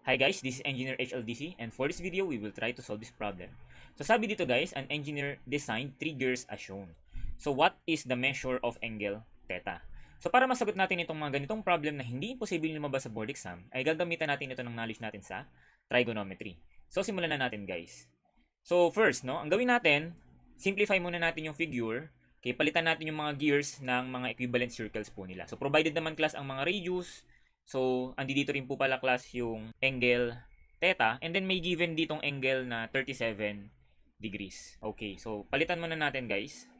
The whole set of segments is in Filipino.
Hi guys, this is Engineer HLDC and for this video, we will try to solve this problem. So sabi dito guys, an engineer designed three gears as shown. So what is the measure of angle theta? So para masagot natin itong mga ganitong problem na hindi imposible lumabas sa board exam, ay gagamitan natin ito ng knowledge natin sa trigonometry. So simulan na natin guys. So first, no, ang gawin natin, simplify muna natin yung figure. Okay, palitan natin yung mga gears ng mga equivalent circles po nila. So provided naman class ang mga radius. So, andi dito rin po pala class yung angle theta and then may given ditong angle na 37 degrees. Okay, so palitan muna natin guys.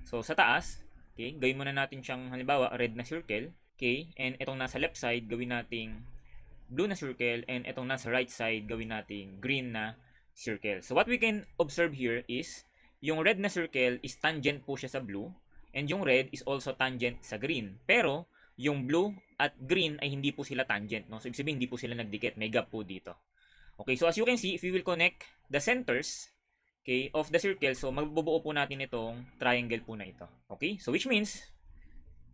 So, sa taas, okay, gawin muna natin siyang halimbawa red na circle. Okay, and itong nasa left side gawin nating blue na circle and itong nasa right side gawin nating green na circle. So, what we can observe here is yung red na circle is tangent po siya sa blue and yung red is also tangent sa green. Pero, yung blue at green ay hindi po sila tangent, no? So, ibig sabihin, hindi po sila nagdikit. May gap po dito. Okay, so as you can see, if we will connect the centers, okay, of the circle, so magbubuo po natin itong triangle po na ito. Okay, so which means,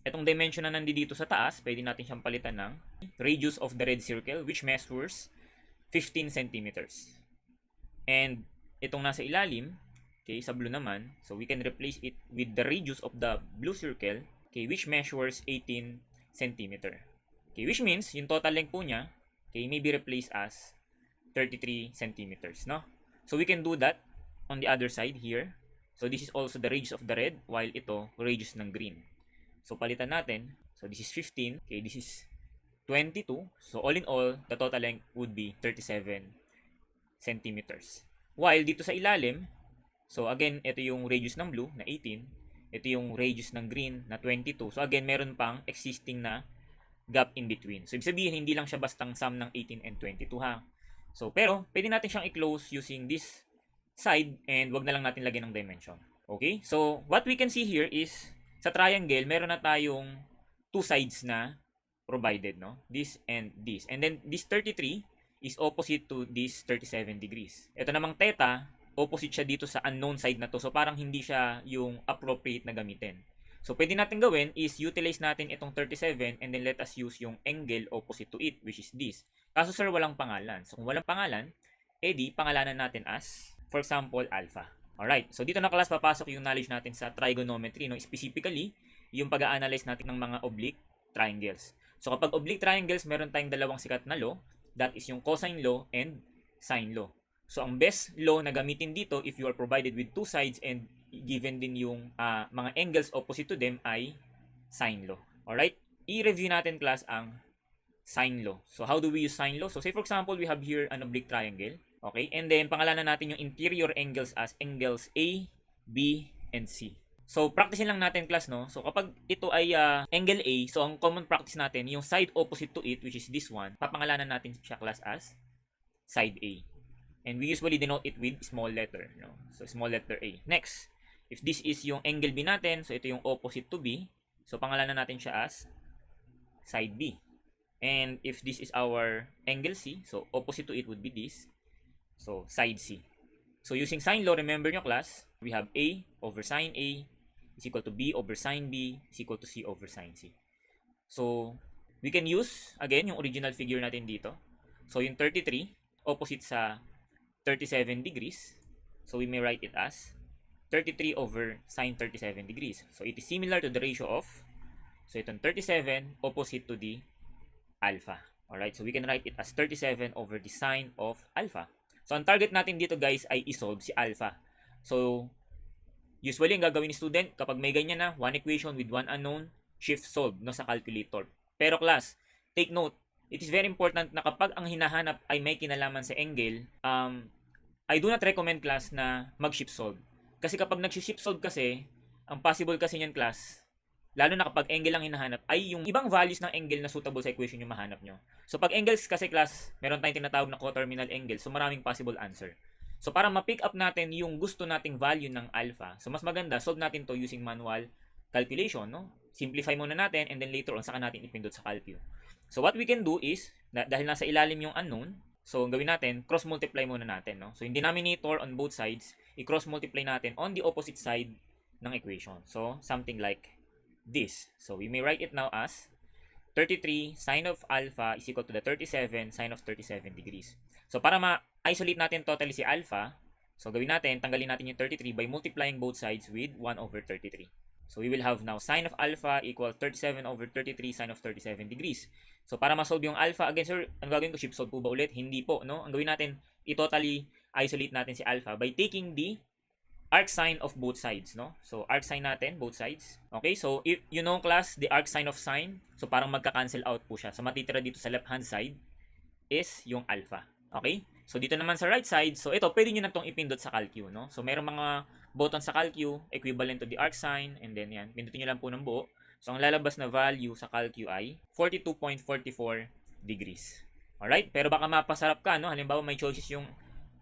itong dimension na nandito sa taas, pwede natin siyang palitan ng radius of the red circle, which measures 15 centimeters. And itong nasa ilalim, okay, sa blue naman, so we can replace it with the radius of the blue circle, okay, which measures 18 centimeter. Okay, which means yung total length po niya, okay, may be replaced as 33 centimeters, no? So we can do that on the other side here. So this is also the radius of the red, while ito radius ng green. So palitan natin. So this is 15, okay, this is 22. So all in all, the total length would be 37 centimeters. While dito sa ilalim, so again, ito yung radius ng blue na 18. Ito yung radius ng green na 22. So again, meron pang existing na gap in between. So ibig sabihin, hindi lang siya bastang sum ng 18 and 22 ha. So pero, pwede natin siyang i-close using this side and wag na lang natin lagyan ng dimension. Okay? So what we can see here is, sa triangle, meron na tayong two sides na provided, no? This and this. And then this 33 is opposite to this 37 degrees. Ito namang theta, opposite siya dito sa unknown side na to. So, parang hindi siya yung appropriate na gamitin. So, pwede natin gawin is utilize natin itong 37 and then let us use yung angle opposite to it, which is this. Kaso, sir, walang pangalan. So, kung walang pangalan, edi pangalanan natin as, for example, alpha. Alright. So, dito na class papasok yung knowledge natin sa trigonometry. No? Specifically, yung pag-a-analyze natin ng mga oblique triangles. So, kapag oblique triangles, meron tayong dalawang sikat na law. That is yung cosine law and sine law. So, ang best law na gamitin dito if you are provided with two sides and given din yung mga angles opposite to them ay sine law. Alright? I-review natin class ang sine law. So, how do we use sine law? So, say for example, we have here an oblique triangle. Okay? And then, pangalanan natin yung interior angles as angles A, B, and C. So, practicein lang natin class, no? So, kapag ito ay angle A, so ang common practice natin, yung side opposite to it, which is this one, papangalanan natin siya class as side A. And we usually denote it with small letter, no? So, small letter A. Next, if this is yung angle B natin, so ito yung opposite to B, so pangalanan natin siya as side B. And if this is our angle C, so opposite to it would be this, so side C. So, using sine law, remember nyo class, we have A over sine A is equal to B over sine B is equal to C over sine C. So, we can use, again, yung original figure natin dito. So, yung 33, opposite sa 37 degrees. So, we may write it as 33 over sine 37 degrees. So, it is similar to the ratio of, so itong 37 opposite to the alpha. Alright, so we can write it as 37 over the sine of alpha. So, ang target natin dito guys ay isolve si alpha. So, usually ang gagawin ni student kapag may ganyan na, one equation with one unknown, shift solve no, sa calculator. Pero class, take note, it is very important na kapag ang hinahanap ay may kinalaman sa angle, I do not recommend class na mag-shift solve. Kasi kapag nag-shift solve kasi, ang possible kasi niyan class, lalo na kapag angle lang hinahanap, ay yung ibang values ng angle na suitable sa equation yung mahanap nyo. So pag angles kasi class, meron tayong tinatawag na coterminal angle, so maraming possible answer. So para ma-pick up natin yung gusto nating value ng alpha, so mas maganda, solve natin to using manual calculation, no? Simplify muna natin and then later on saka natin ipindot sa calcu. So what we can do is, dahil nasa ilalim yung unknown, so ang gawin natin, cross multiply muna natin, no? So yung denominator on both sides, i-cross multiply natin on the opposite side ng equation. So something like this. So we may write it now as 33 sine of alpha is equal to the 37 sine of 37 degrees. So para ma-isolate natin totally si alpha, so gawin natin, tanggalin natin yung 33 by multiplying both sides with 1 over 33. So we will have now sine of alpha equals 37 over 33 sine of 37 degrees. So para ma-solve yung alpha, again sir, ang gagawin ko, shift solve po ba ulit? Hindi po, no? Ang gawin natin, i-totally isolate natin si alpha by taking the arc sine of both sides, no? So arc sine natin, both sides. Okay, so if you know class, the arc sine of sine, so parang magka-cancel out po siya. So matitira dito sa left hand side is yung alpha. Okay? So dito naman sa right side, so ito, pwede nyo na itong ipindot sa calcu, no? So mayroong mga button sa calcu, equivalent to the arc sine, and then yan, pindutin nyo lang po ng buo. So ang lalabas na value sa calcu ay 42.44 degrees. Alright? Pero baka mapasarap ka, no? Halimbawa may choices yung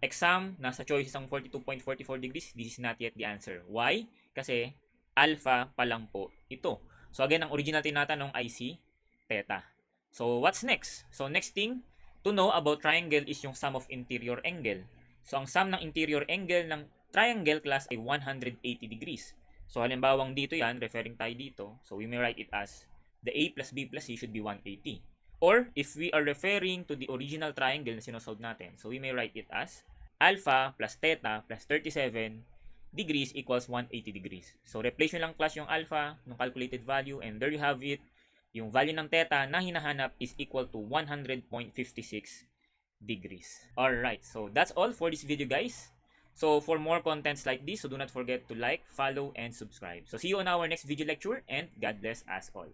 exam, nasa choices ang 42.44 degrees, this is not yet the answer. Why? Kasi alpha pa lang po ito. So again, ang original tinatanong ay si theta. So what's next? So next thing to know about triangle is yung sum of interior angle. So ang sum ng interior angle ng triangle class ay 180 degrees. So halimbawang dito yan, referring tayo dito, so we may write it as the A plus B plus C should be 180. Or if we are referring to the original triangle na sinosolve natin, so we may write it as alpha plus theta plus 37 degrees equals 180 degrees. So replace nyo lang class yung alpha, yung calculated value, and there you have it. Yung value ng theta na hinahanap is equal to 100.56 degrees. Alright, so that's all for this video guys. So for more contents like this, so do not forget to like, follow, and subscribe. So see you on our next video lecture, and God bless us all.